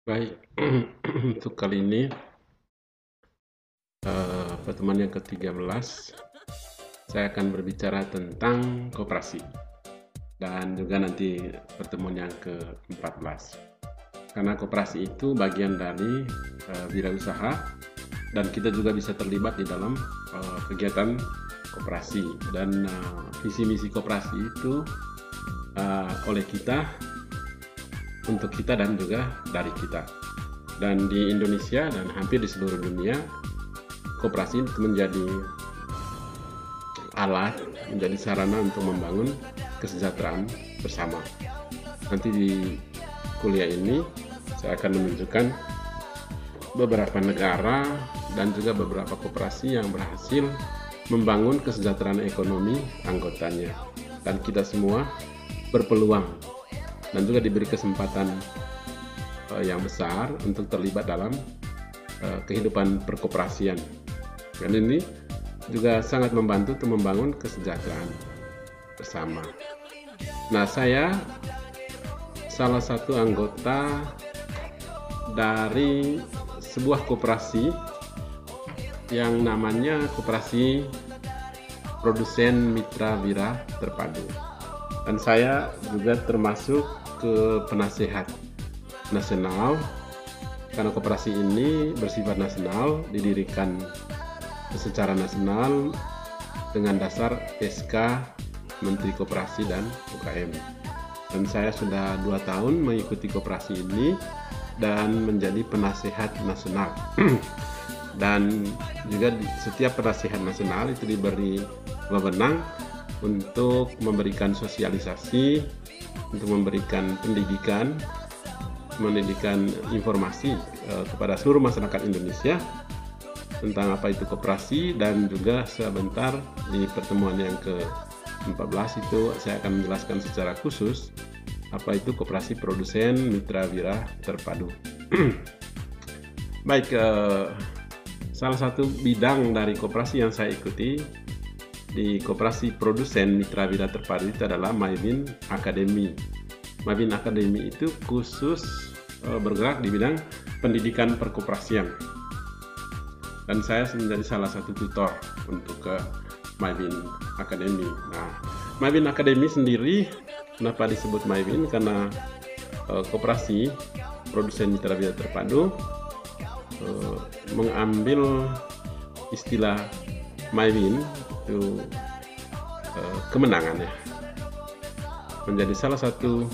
Baik, untuk kali ini pertemuan yang ke-13 saya akan berbicara tentang koperasi dan juga nanti pertemuan yang ke-14. Karena koperasi itu bagian dari wirausaha dan kita juga bisa terlibat di dalam kegiatan koperasi dan visi misi koperasi itu oleh kita, untuk kita dan juga dari kita. Dan di Indonesia dan hampir di seluruh dunia, koperasi itu menjadi alat, menjadi sarana untuk membangun kesejahteraan bersama. Nanti di kuliah ini saya akan menunjukkan beberapa negara dan juga beberapa koperasi yang berhasil membangun kesejahteraan ekonomi anggotanya, dan kita semua berpeluang dan juga diberi kesempatan yang besar untuk terlibat dalam kehidupan perkoperasian. Dan ini juga sangat membantu untuk membangun kesejahteraan bersama. Nah, saya salah satu anggota dari sebuah koperasi yang namanya Koperasi Produsen Mitra Wira Terpadu. Dan saya juga termasuk ke penasehat nasional, karena koperasi ini bersifat nasional, didirikan secara nasional dengan dasar SK Menteri Koperasi dan UKM. Dan saya sudah 2 tahun mengikuti koperasi ini dan menjadi penasehat nasional. Dan juga setiap penasehat nasional itu diberi wewenang untuk memberikan sosialisasi, untuk memberikan pendidikan informasi kepada seluruh masyarakat Indonesia tentang apa itu koperasi. Dan juga sebentar di pertemuan yang ke-14 itu saya akan menjelaskan secara khusus apa itu Koperasi Produsen Mitra Wira Terpadu. Baik, salah satu bidang dari koperasi yang saya ikuti di Koperasi Produsen Mitra Wira Terpadu itu adalah Mybin Academy. Mybin Academy itu khusus bergerak di bidang pendidikan perkoperasian. Dan saya menjadi salah satu tutor untuk Mybin Academy. Nah, Mybin Academy sendiri kenapa disebut Mybin? Karena Koperasi Produsen Mitra Wira Terpadu mengambil istilah Mybin itu kemenangan, ya, menjadi salah satu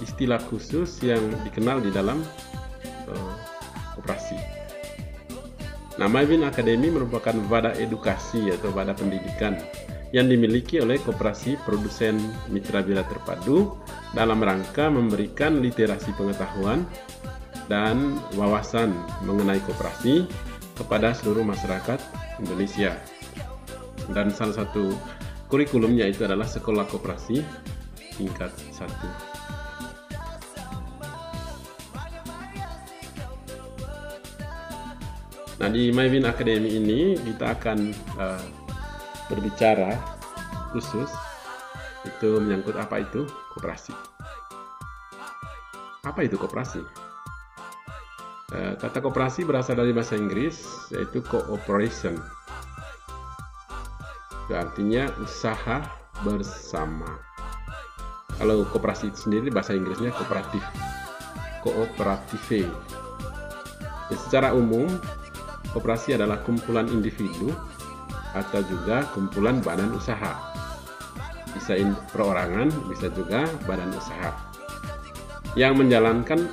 istilah khusus yang dikenal di dalam koperasi. Nah, Mybin Academy merupakan wadah edukasi atau wadah pendidikan yang dimiliki oleh Koperasi Produsen Mitra Wira Terpadu dalam rangka memberikan literasi pengetahuan dan wawasan mengenai koperasi kepada seluruh masyarakat Indonesia. Dan salah satu kurikulumnya itu adalah Sekolah Koperasi tingkat 1. Nah, di Mybin Academy ini kita akan berbicara khusus itu menyangkut apa itu koperasi. Apa itu koperasi? Kata koperasi berasal dari bahasa Inggris, yaitu cooperation. Itu artinya usaha bersama. Kalau koperasi itu sendiri bahasa Inggrisnya kooperatif, kooperative. Secara umum, koperasi adalah kumpulan individu atau juga kumpulan badan usaha. Bisa perorangan, bisa juga badan usaha yang menjalankan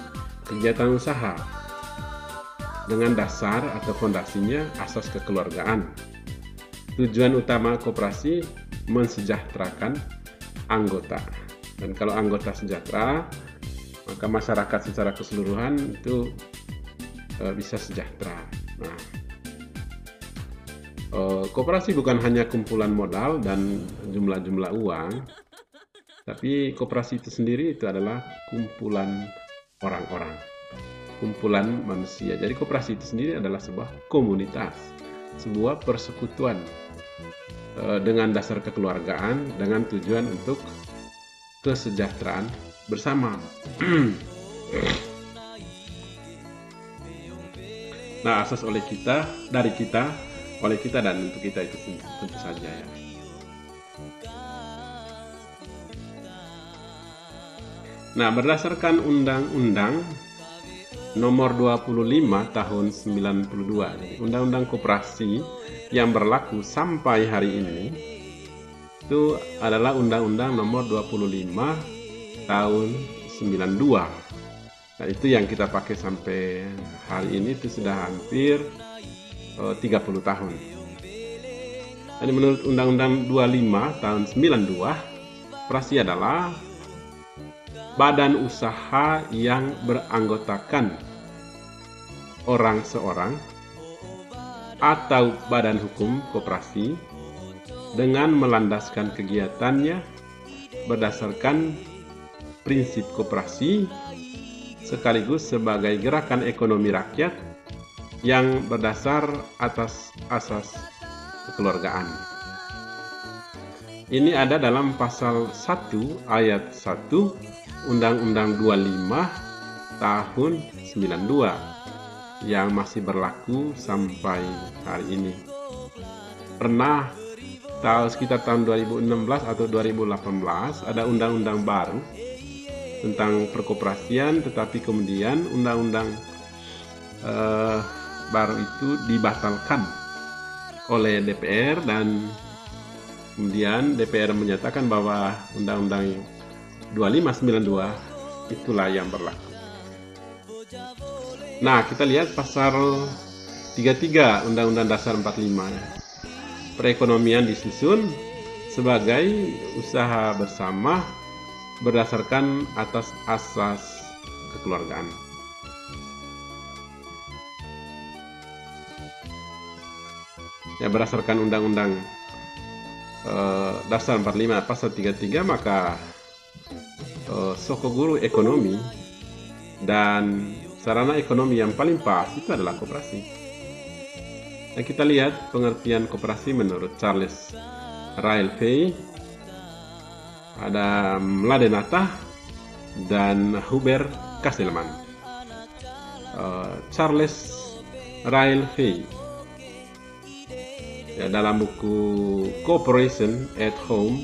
kegiatan usaha dengan dasar atau fondasinya asas kekeluargaan. Tujuan utama koperasi mensejahterakan anggota. Dan kalau anggota sejahtera, maka masyarakat secara keseluruhan itu bisa sejahtera. Nah, koperasi bukan hanya kumpulan modal dan jumlah-jumlah uang, tapi koperasi itu sendiri itu adalah kumpulan orang-orang, kumpulan manusia. Jadi koperasi itu sendiri adalah sebuah komunitas, sebuah persekutuan dengan dasar kekeluargaan, dengan tujuan untuk kesejahteraan bersama. Nah, asas oleh kita, dari kita, oleh kita, dan untuk kita itu tentu saja ya. Nah, berdasarkan Undang-Undang Nomor 25 Tahun 92, jadi Undang-Undang Koperasi yang berlaku sampai hari ini itu adalah Undang-Undang Nomor 25 Tahun 92. Nah, itu yang kita pakai sampai hari ini, itu sudah hampir 30 tahun. Jadi menurut Undang-Undang 25 Tahun 92, koperasi adalah badan usaha yang beranggotakan orang seorang atau badan hukum koperasi dengan melandaskan kegiatannya berdasarkan prinsip koperasi sekaligus sebagai gerakan ekonomi rakyat yang berdasar atas asas kekeluargaan. Ini ada dalam pasal 1 ayat 1 Undang-Undang 25 Tahun 92 yang masih berlaku sampai hari ini. Pernah sekitar tahun 2016 atau 2018 ada undang-undang baru tentang perkoperasian, tetapi kemudian undang-undang baru itu dibatalkan oleh DPR, dan kemudian DPR menyatakan bahwa undang-undang 2592 itulah yang berlaku. Nah, kita lihat pasal 33 Undang-Undang Dasar 45. Perekonomian disusun sebagai usaha bersama berdasarkan atas asas kekeluargaan. Ya, berdasarkan Undang-Undang Dasar 45 pasal 33, maka soko-guru ekonomi dan sarana ekonomi yang paling pas itu adalah koperasi. Nah, kita lihat pengertian koperasi menurut Charles Railway, ada Mladenata dan Hubert Kasselman. Charles Railway ya, dalam buku Cooperation at Home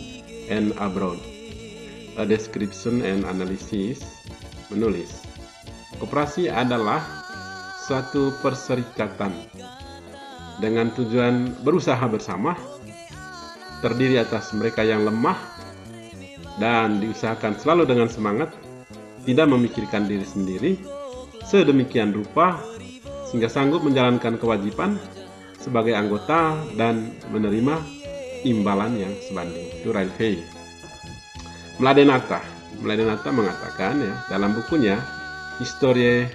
and Abroad, A Description and Analysis, menulis, koperasi adalah suatu perserikatan dengan tujuan berusaha bersama, terdiri atas mereka yang lemah dan diusahakan selalu dengan semangat, tidak memikirkan diri sendiri, sedemikian rupa sehingga sanggup menjalankan kewajiban sebagai anggota dan menerima imbalan yang sebanding. Itu Railway. Mladenata mengatakan ya, dalam bukunya Histoire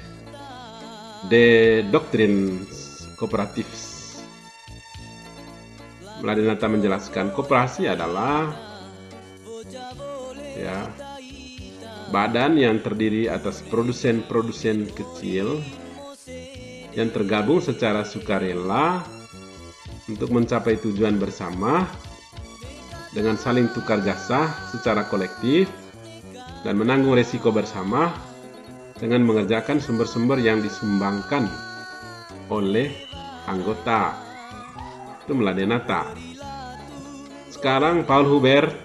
des Doctrines Coopératives, Mladenata menjelaskan koperasi adalah ya, badan yang terdiri atas produsen-produsen kecil yang tergabung secara sukarela untuk mencapai tujuan bersama dengan saling tukar jasa secara kolektif dan menanggung resiko bersama dengan mengerjakan sumber-sumber yang disumbangkan oleh anggota. Itu Mladenata. Sekarang Paul Hubert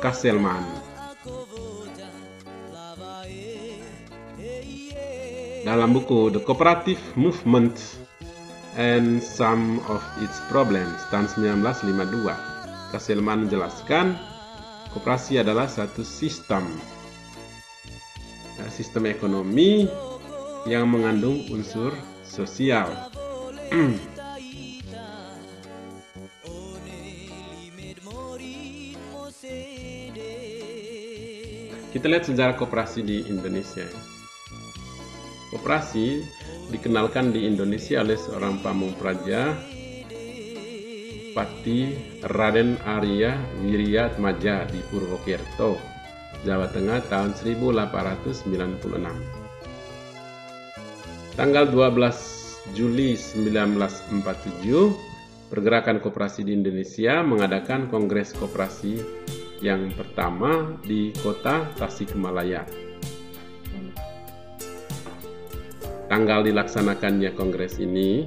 Kasselman. Dalam buku The Cooperative Movement and Some of Its Problems tahun 1952, Kasselman menjelaskan koperasi adalah satu sistem ekonomi yang mengandung unsur sosial. Kita lihat sejarah koperasi di Indonesia. Koperasi dikenalkan di Indonesia oleh seorang pamung praja, Pati Raden Arya Wiryatmaja di Purwokerto, Jawa Tengah tahun 1896. Tanggal 12 Juli 1947, Pergerakan Koperasi di Indonesia mengadakan Kongres Koperasi yang pertama di kota Tasikmalaya. tanggal dilaksanakannya kongres ini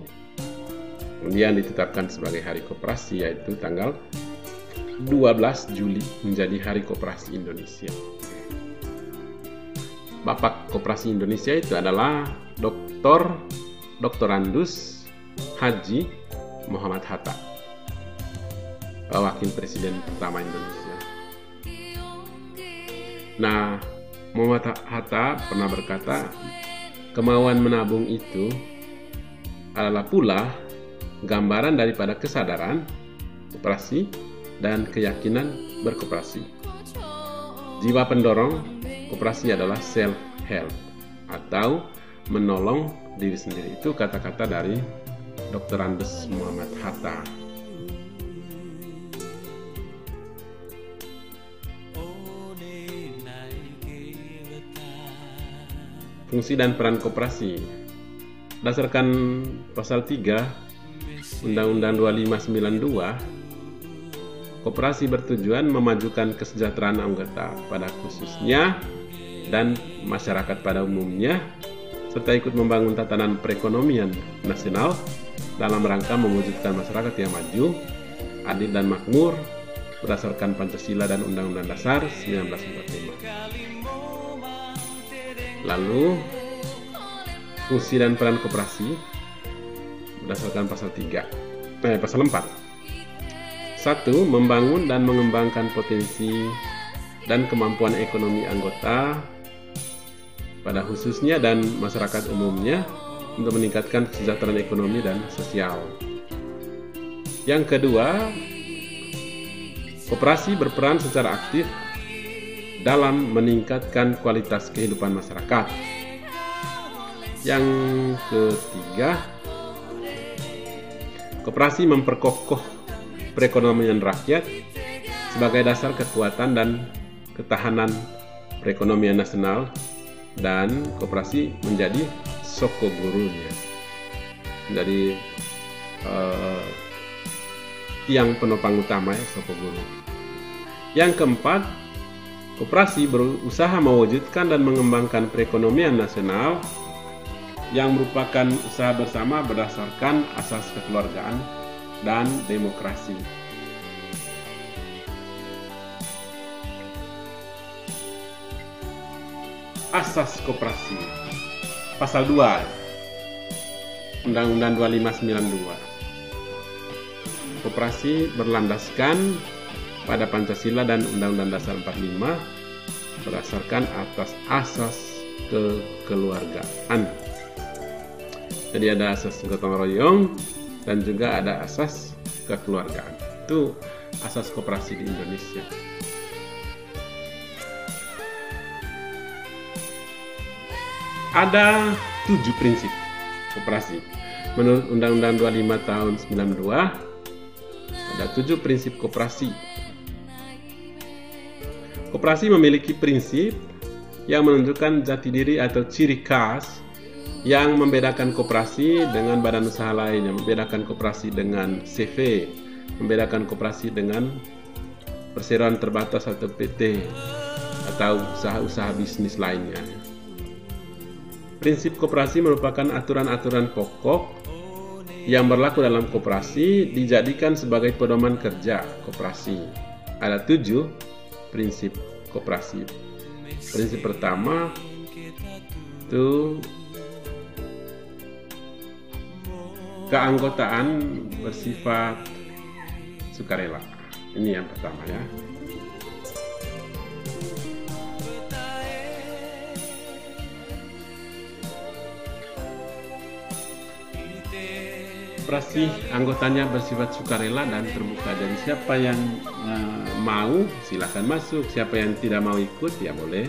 kemudian ditetapkan sebagai Hari Koperasi, yaitu tanggal 12 Juli menjadi Hari Koperasi Indonesia. Bapak Koperasi Indonesia itu adalah Dr. Andus Haji Muhammad Hatta, Wakil Presiden pertama Indonesia. Nah, Muhammad Hatta pernah berkata, kemauan menabung itu adalah pula gambaran daripada kesadaran koperasi dan keyakinan berkoperasi. Jiwa pendorong koperasi adalah self-help atau menolong diri sendiri. Itu kata-kata dari Dr. Andus Muhammad Hatta. Fungsi dan peran koperasi. Berdasarkan pasal 3 Undang-Undang 2592, koperasi bertujuan memajukan kesejahteraan anggota pada khususnya dan masyarakat pada umumnya, serta ikut membangun tatanan perekonomian nasional dalam rangka mewujudkan masyarakat yang maju, adil dan makmur berdasarkan Pancasila dan Undang-Undang Dasar 1945. Lalu, fungsi dan peran koperasi berdasarkan pasal 4. 1. Membangun dan mengembangkan potensi dan kemampuan ekonomi anggota pada khususnya dan masyarakat umumnya untuk meningkatkan kesejahteraan ekonomi dan sosial. Yang kedua, koperasi berperan secara aktif dalam meningkatkan kualitas kehidupan masyarakat. Yang ketiga, koperasi memperkokoh perekonomian rakyat sebagai dasar kekuatan dan ketahanan perekonomian nasional, dan koperasi menjadi soko gurunya, menjadi tiang penopang utama ya, soko guru. Yang keempat, koperasi berusaha mewujudkan dan mengembangkan perekonomian nasional yang merupakan usaha bersama berdasarkan asas kekeluargaan dan demokrasi. Asas koperasi. Pasal 2 Undang-Undang 2592. Koperasi berlandaskan pada Pancasila dan Undang-Undang Dasar 45 berdasarkan atas asas kekeluargaan. Jadi ada asas gotong royong dan juga ada asas kekeluargaan. Itu asas koperasi di Indonesia. Ada 7 prinsip koperasi. Menurut Undang-Undang 25 tahun 92, ada 7 prinsip koperasi. Koperasi memiliki prinsip yang menunjukkan jati diri atau ciri khas yang membedakan koperasi dengan badan usaha lain, yang membedakan koperasi dengan CV, membedakan koperasi dengan perseroan terbatas atau PT, atau usaha-usaha bisnis lainnya. Prinsip koperasi merupakan aturan-aturan pokok yang berlaku dalam koperasi dijadikan sebagai pedoman kerja koperasi. Ada 7 prinsip koperasi. Prinsip pertama itu keanggotaan bersifat sukarela. Ini yang pertama ya. Koperasi anggotanya bersifat sukarela dan terbuka. Jadi siapa yang mau silakan masuk, siapa yang tidak mau ikut ya boleh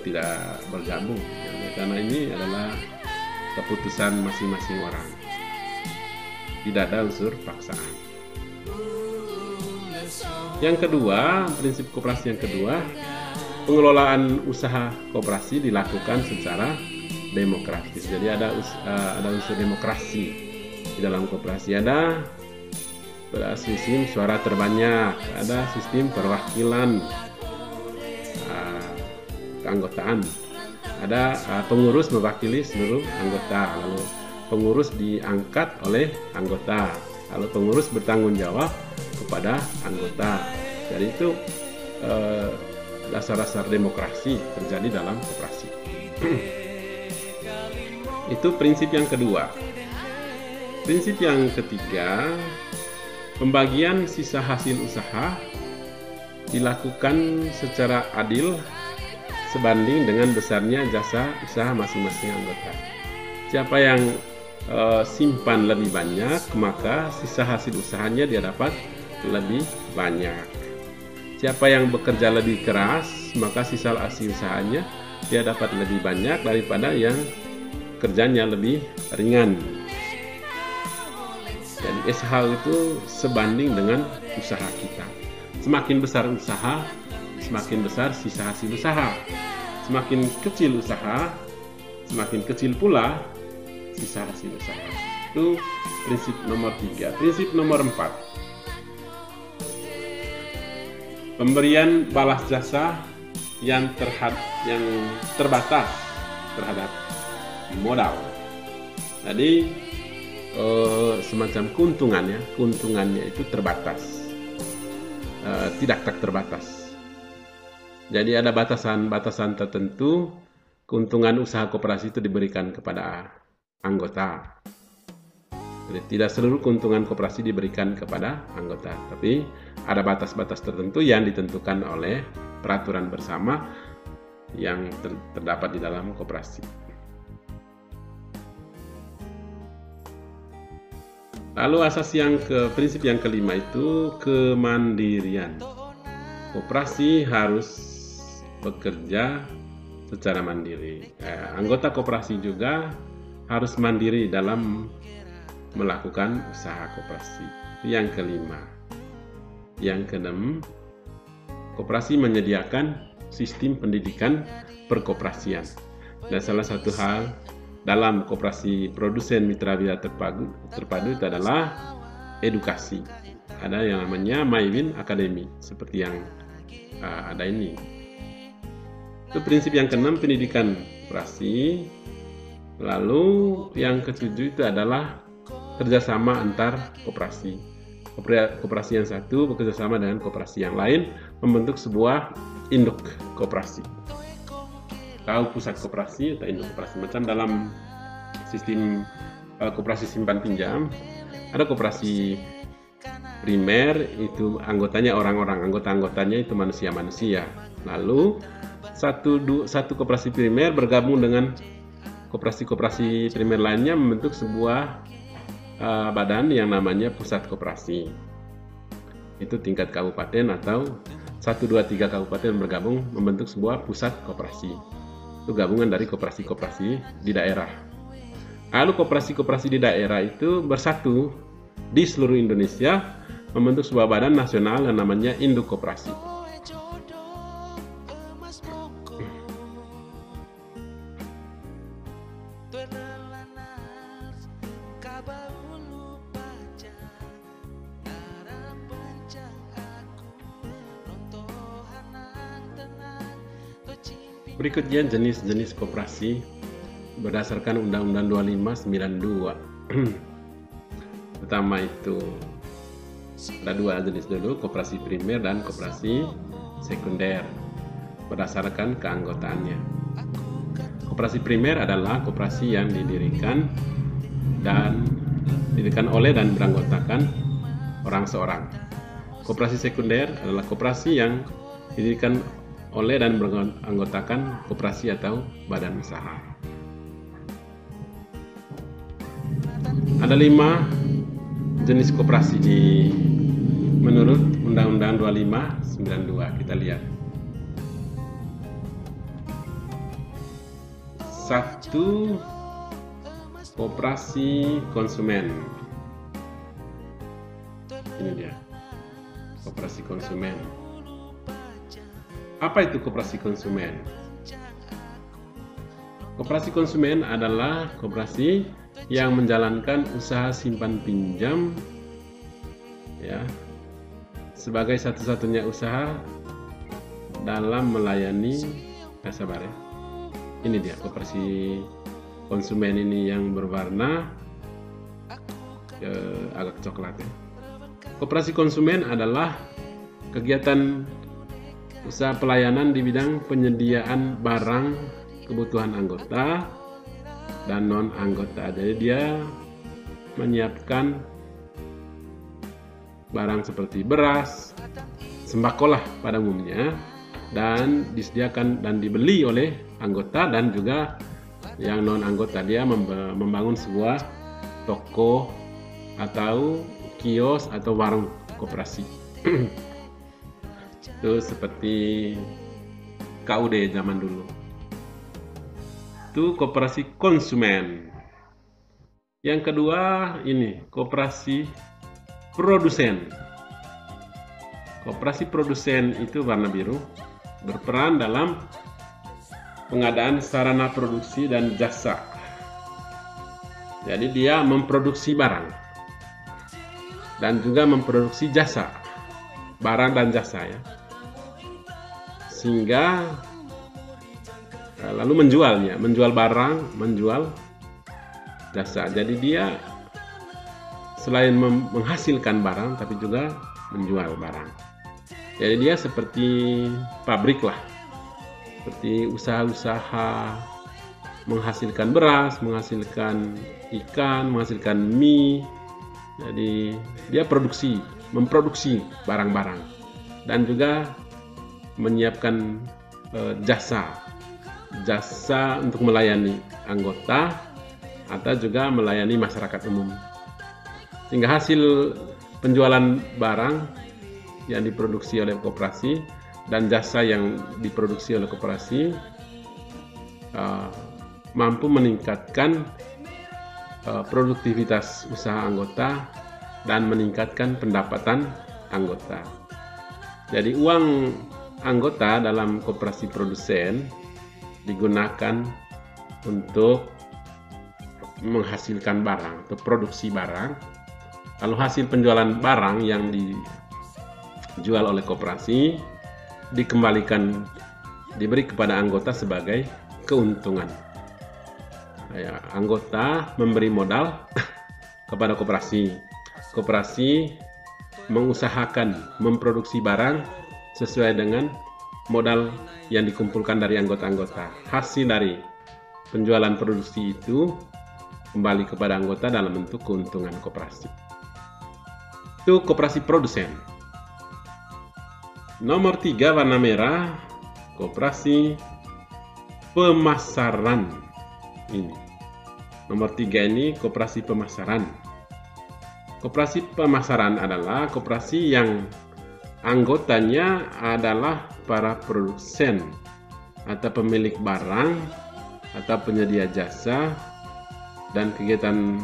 tidak bergabung. Ya, karena ini adalah keputusan masing-masing orang. Tidak ada unsur paksaan. Yang kedua, prinsip koperasi yang kedua, pengelolaan usaha koperasi dilakukan secara demokratis. Jadi ada unsur demokrasi. Di dalam koperasi ada sistem suara terbanyak, ada sistem perwakilan keanggotaan, Ada pengurus mewakili seluruh anggota, lalu pengurus diangkat oleh anggota, lalu pengurus bertanggung jawab kepada anggota. Jadi itu dasar-dasar demokrasi terjadi dalam koperasi. Itu prinsip yang kedua. Prinsip yang ketiga, pembagian sisa hasil usaha dilakukan secara adil sebanding dengan besarnya jasa usaha masing-masing anggota. Siapa yang simpan lebih banyak, maka sisa hasil usahanya dia dapat lebih banyak. Siapa yang bekerja lebih keras, maka sisa hasil usahanya dia dapat lebih banyak daripada yang kerjanya lebih ringan. Jadi SH itu sebanding dengan usaha kita. Semakin besar usaha, semakin besar sisa hasil usaha. Semakin kecil usaha, semakin kecil pula sisa hasil usaha. Itu prinsip nomor 3. Prinsip nomor 4, pemberian balas jasa yang terbatas terhadap modal. Jadi semacam keuntungannya itu terbatas, tidak tak terbatas. Jadi ada batasan tertentu keuntungan usaha koperasi itu diberikan kepada anggota. Jadi tidak seluruh keuntungan koperasi diberikan kepada anggota, tapi ada batas-batas tertentu yang ditentukan oleh peraturan bersama yang terdapat di dalam koperasi. Lalu prinsip yang kelima itu kemandirian. Koperasi harus bekerja secara mandiri. Anggota koperasi juga harus mandiri dalam melakukan usaha koperasi. Yang kelima. Yang keenam, koperasi menyediakan sistem pendidikan perkoperasian. Dan salah satu hal dalam koperasi produsen mitra bina terpadu itu adalah edukasi. Ada yang namanya MyWin Academy, seperti yang ada ini. Itu prinsip yang keenam, pendidikan koperasi. Lalu yang ketujuh itu adalah kerjasama antar koperasi. Koperasi yang satu bekerjasama dengan koperasi yang lain membentuk sebuah induk koperasi. Tahu pusat koperasi atau induk koperasi. Macam dalam sistem koperasi simpan pinjam, ada koperasi primer, itu anggotanya orang-orang, anggotanya itu manusia-manusia. Lalu satu koperasi primer bergabung dengan koperasi-koperasi primer lainnya membentuk sebuah badan yang namanya pusat koperasi. Itu tingkat kabupaten atau 1, 2, 3 kabupaten bergabung membentuk sebuah pusat koperasi. Itu gabungan dari koperasi-koperasi di daerah. Lalu koperasi-koperasi di daerah itu bersatu di seluruh Indonesia membentuk sebuah badan nasional yang namanya induk koperasi. Berikutnya jenis-jenis koperasi berdasarkan Undang-Undang 2592. Pertama itu ada 2 jenis dulu, koperasi primer dan koperasi sekunder berdasarkan keanggotaannya. Koperasi primer adalah koperasi yang didirikan oleh dan beranggotakan orang seorang. Koperasi sekunder adalah koperasi yang didirikan oleh dan beranggotakan koperasi atau badan usaha. Ada 5 jenis koperasi menurut Undang-Undang 2592. Kita lihat. 1. Koperasi konsumen. Ini dia. Koperasi konsumen. Apa itu koperasi konsumen? Koperasi konsumen adalah koperasi yang menjalankan usaha simpan pinjam sebagai satu-satunya usaha dalam melayani Ini dia koperasi konsumen ini yang berwarna agak coklat ya. Koperasi konsumen adalah kegiatan usaha pelayanan di bidang penyediaan barang kebutuhan anggota dan non anggota. Jadi dia menyiapkan barang seperti beras, sembako lah pada umumnya, dan disediakan dan dibeli oleh anggota dan juga yang non anggota. Dia membangun sebuah toko atau kios atau warung koperasi. Itu seperti KUD zaman dulu. Itu koperasi konsumen. Yang kedua ini koperasi produsen. Koperasi produsen itu warna biru, berperan dalam pengadaan sarana produksi dan jasa. Jadi dia memproduksi barang dan juga memproduksi jasa, barang dan jasa ya, sehingga lalu menjual barang, menjual jasa. Jadi dia selain menghasilkan barang tapi juga menjual barang. Jadi dia seperti pabrik lah, seperti usaha-usaha menghasilkan beras, menghasilkan ikan, menghasilkan mie. Jadi dia memproduksi barang-barang dan juga menyiapkan jasa untuk melayani anggota atau juga melayani masyarakat umum. Sehingga hasil penjualan barang yang diproduksi oleh koperasi dan jasa yang diproduksi oleh koperasi mampu meningkatkan produktivitas usaha anggota dan meningkatkan pendapatan anggota. Jadi uang anggota dalam koperasi produsen digunakan untuk menghasilkan barang, untuk produksi barang. Lalu hasil penjualan barang yang dijual oleh koperasi diberi kepada anggota sebagai keuntungan. Ya, anggota memberi modal kepada koperasi. Koperasi mengusahakan memproduksi barang sesuai dengan modal yang dikumpulkan dari anggota-anggota. Hasil dari penjualan produksi itu kembali kepada anggota dalam bentuk keuntungan koperasi. Itu koperasi produsen. Nomor 3 warna merah, koperasi pemasaran. Ini nomor 3 ini koperasi pemasaran. Koperasi pemasaran adalah koperasi yang anggotanya adalah para produsen atau pemilik barang atau penyedia jasa, dan kegiatan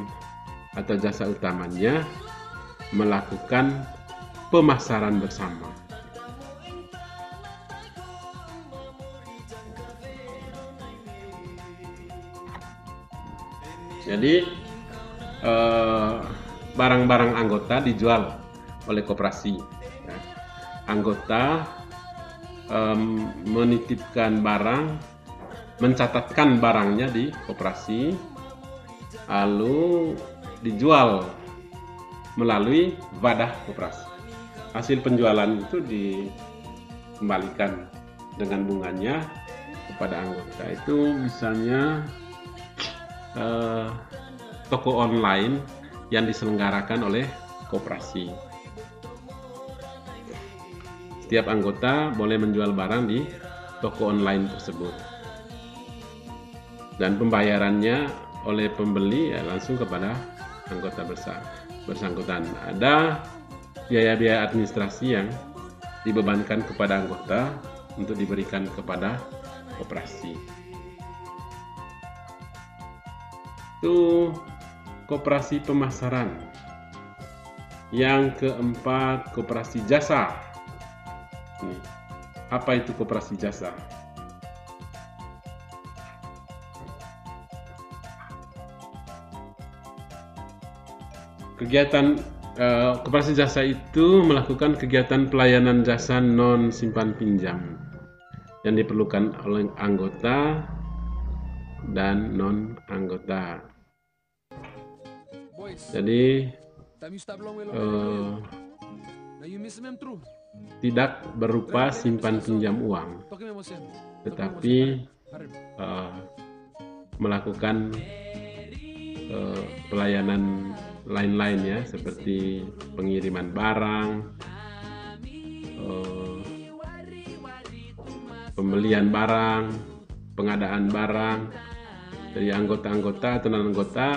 atau jasa utamanya melakukan pemasaran bersama. Jadi barang-barang anggota dijual oleh koperasi. Anggota menitipkan barang, mencatatkan barangnya di koperasi, lalu dijual melalui wadah koperasi. Hasil penjualan itu dikembalikan dengan bunganya kepada anggota. Itu misalnya toko online yang diselenggarakan oleh koperasi. Setiap anggota boleh menjual barang di toko online tersebut, dan pembayarannya oleh pembeli langsung kepada anggota bersangkutan. Ada biaya-biaya administrasi yang dibebankan kepada anggota untuk diberikan kepada koperasi. Itu koperasi pemasaran. Yang keempat, koperasi jasa. Apa itu koperasi jasa? Kegiatan koperasi jasa itu melakukan kegiatan pelayanan jasa non simpan pinjam yang diperlukan oleh anggota dan non-anggota. Jadi tidak berupa simpan pinjam uang, tetapi melakukan pelayanan lain-lain ya, seperti pengiriman barang, pembelian barang, pengadaan barang dari anggota-anggota atau non-anggota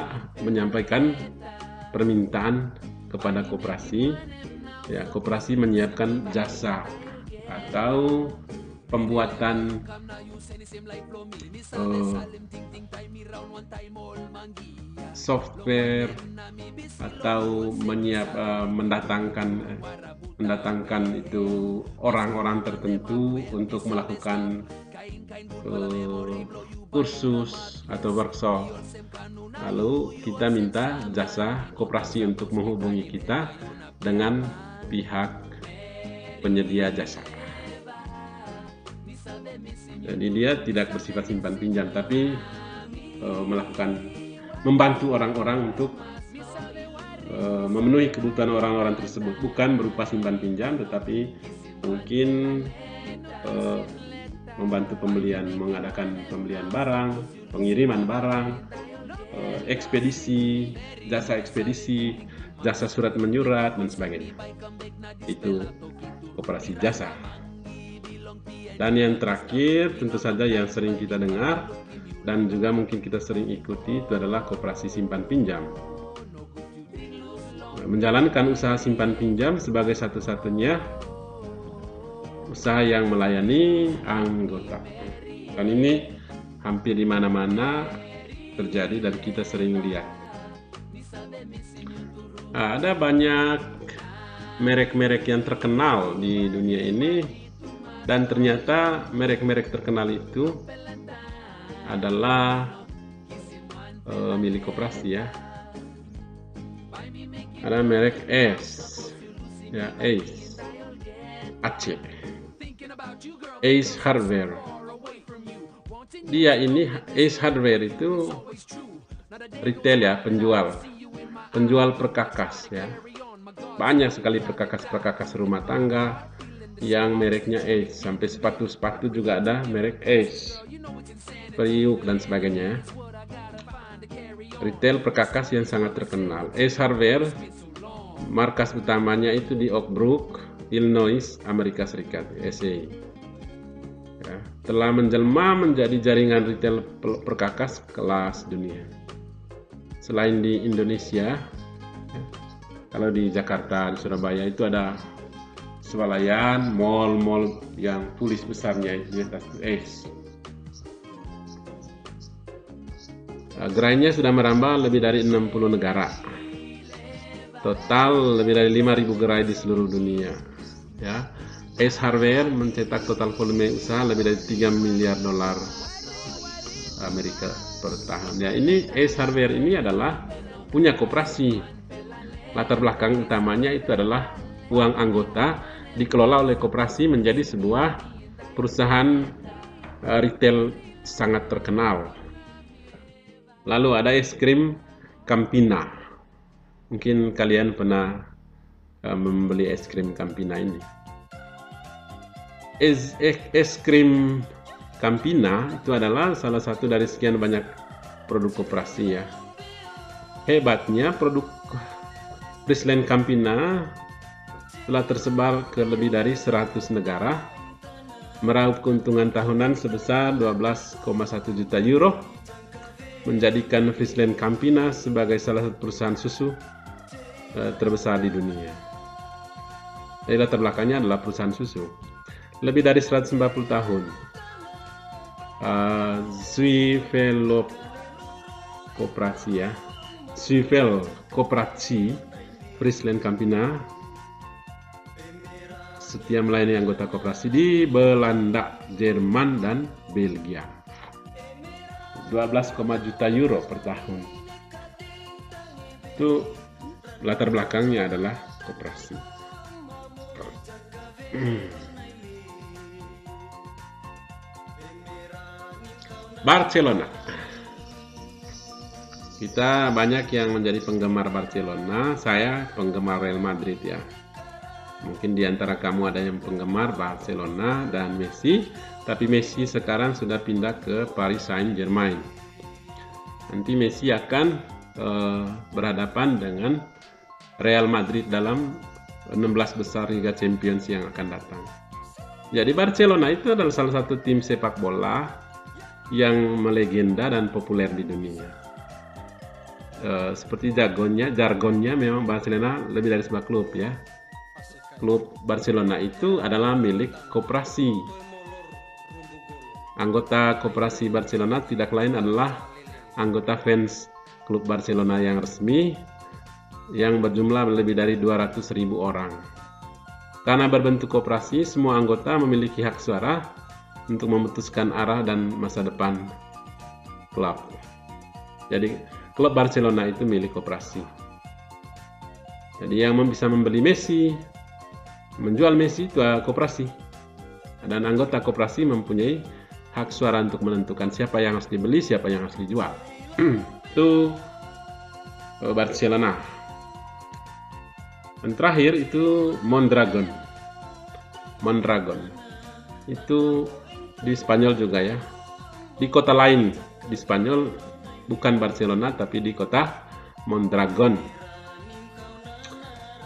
menyampaikan permintaan kepada koperasi. Ya, koperasi menyiapkan jasa atau pembuatan software atau mendatangkan itu orang-orang tertentu untuk melakukan kursus atau workshop. Lalu kita minta jasa koperasi untuk menghubungi kita dengan pihak penyedia jasa. Jadi dia tidak bersifat simpan pinjam, tapi membantu orang-orang untuk memenuhi kebutuhan orang-orang tersebut, bukan berupa simpan pinjam, tetapi mungkin membantu mengadakan pembelian barang, pengiriman barang, ekspedisi, jasa surat menyurat dan sebagainya. Itu koperasi jasa. Dan yang terakhir, tentu saja yang sering kita dengar dan juga mungkin kita sering ikuti, itu adalah koperasi simpan pinjam. Menjalankan usaha simpan pinjam sebagai satu-satunya usaha yang melayani anggota. Dan ini hampir di mana-mana terjadi dan kita sering lihat. Ada banyak merek-merek yang terkenal di dunia ini, dan ternyata merek-merek terkenal itu adalah milik koperasi ya. Ada merek Ace, ya, Ace Hardware. Ace Hardware itu retail ya, penjual perkakas ya. Banyak sekali perkakas rumah tangga yang mereknya Ace, sampai sepatu juga ada merek Ace, periuk dan sebagainya. Retail perkakas yang sangat terkenal. Ace Hardware, markas utamanya itu di Oak Brook, Illinois, Amerika Serikat, USA. Ya, telah menjelma menjadi jaringan retail perkakas kelas dunia. Selain di Indonesia, ya, kalau di Jakarta, di Surabaya itu ada swalayan, mall yang tulis besarnya itu Ace. Gerainya sudah merambah lebih dari 60 negara. Total lebih dari 5.000 gerai di seluruh dunia. Ya, Ace Hardware mencetak total volume usaha lebih dari 3 miliar dolar Amerika per tahun. Ya, ini Ace Hardware ini adalah punya koperasi. Latar belakang utamanya itu adalah uang anggota dikelola oleh koperasi menjadi sebuah perusahaan retail sangat terkenal. Lalu ada es krim Campina. Mungkin kalian pernah membeli es krim Campina ini. Es krim Campina itu adalah salah satu dari sekian banyak produk koperasi ya. Hebatnya produk Friesland Campina telah tersebar ke lebih dari 100 negara, meraup keuntungan tahunan sebesar 12,1 juta euro, menjadikan Friesland Campina sebagai salah satu perusahaan susu terbesar di dunia. Jadi latar belakangnya adalah perusahaan susu. Lebih dari 150 tahun. Zuivel Koperasi ya. Zuivel Koperasi Friesland Campina setia melayani anggota koperasi di Belanda, Jerman, dan Belgia. 12, juta euro per tahun. Itu latar belakangnya adalah koperasi. Barcelona. Kita banyak yang menjadi penggemar Barcelona, saya penggemar Real Madrid ya. Mungkin di antara kamu ada yang penggemar Barcelona dan Messi, tapi Messi sekarang sudah pindah ke Paris Saint-Germain. Nanti Messi akan berhadapan dengan Real Madrid dalam 16 besar Liga Champions yang akan datang. Jadi Barcelona itu adalah salah satu tim sepak bola yang melegenda dan populer di dunia. Seperti jargonnya memang Barcelona lebih dari sebuah klub ya. Klub Barcelona itu adalah milik koperasi. Anggota koperasi Barcelona tidak lain adalah anggota fans klub Barcelona yang resmi yang berjumlah lebih dari 200.000 orang. Karena berbentuk koperasi, semua anggota memiliki hak suara untuk memutuskan arah dan masa depan klub. Jadi klub Barcelona itu milik koperasi. Jadi yang bisa membeli Messi, menjual Messi itu koperasi. Dan anggota koperasi mempunyai hak suara untuk menentukan siapa yang harus dibeli, siapa yang harus dijual. Itu Barcelona. Dan terakhir itu Mondragon. Mondragon itu di Spanyol juga ya. Di kota lain di Spanyol, bukan Barcelona tapi di kota Mondragon.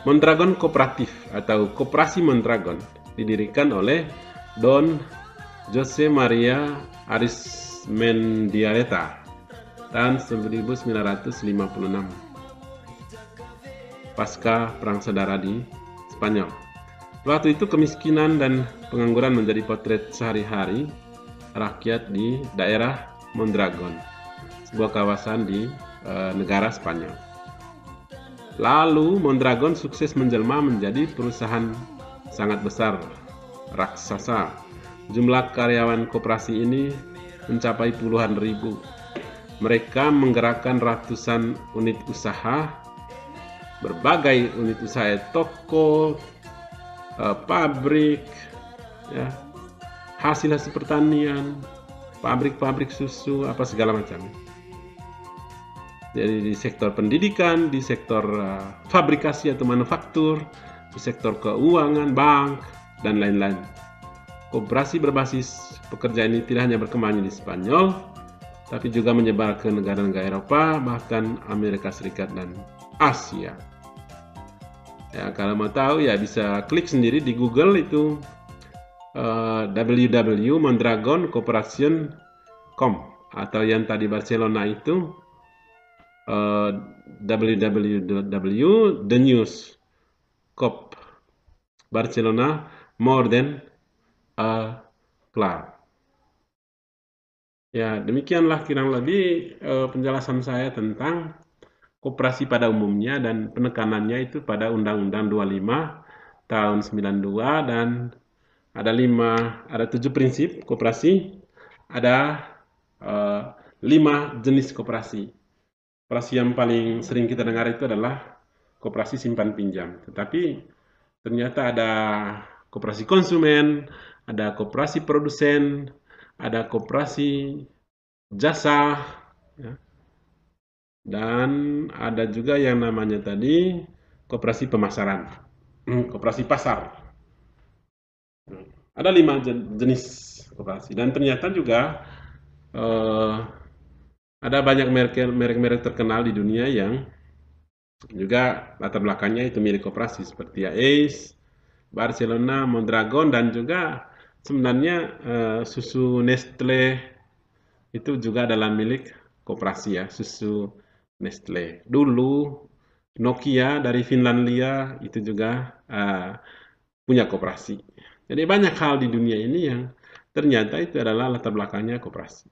Mondragon Kooperatif atau Koperasi Mondragon didirikan oleh Don José María Arizmendiareta tahun 1956 pasca Perang Saudara di Spanyol. Waktu itu kemiskinan dan pengangguran menjadi potret sehari-hari rakyat di daerah Mondragon, sebuah kawasan di negara Spanyol. Lalu Mondragon sukses menjelma menjadi perusahaan sangat besar, raksasa. Jumlah karyawan koperasi ini mencapai puluhan ribu. Mereka menggerakkan ratusan unit usaha, berbagai unit usaha, toko, pabrik, ya, hasil-hasil pertanian, pabrik-pabrik susu, apa segala macam. Jadi di sektor pendidikan, di sektor fabrikasi atau manufaktur, di sektor keuangan, bank, dan lain-lain. Koperasi berbasis pekerja ini tidak hanya berkembang di Spanyol, tapi juga menyebar ke negara-negara Eropa, bahkan Amerika Serikat dan Asia. Ya, kalau mau tahu ya bisa klik sendiri di Google itu www.mondragoncorporation.com, atau yang tadi Barcelona itu www.thenewscorp Barcelona more than a club. Ya, demikianlah kurang lebih penjelasan saya tentang koperasi pada umumnya dan penekanannya itu pada Undang-Undang 25 tahun 92, dan ada 7 prinsip koperasi, ada 5 jenis koperasi. Koperasi yang paling sering kita dengar itu adalah koperasi simpan pinjam. Tetapi ternyata ada koperasi konsumen, ada koperasi produsen, ada koperasi jasa, ya, dan ada juga yang namanya tadi koperasi pemasaran, koperasi pasar. Ada 5 jenis koperasi, dan ternyata juga ada banyak merek-merek terkenal di dunia yang juga latar belakangnya itu milik koperasi, seperti Ace, Barcelona, Mondragon, dan juga sebenarnya susu Nestle itu juga adalah milik koperasi ya, susu Nestle. Dulu Nokia dari Finlandia itu juga punya koperasi. Jadi banyak hal di dunia ini yang ternyata itu adalah latar belakangnya koperasi.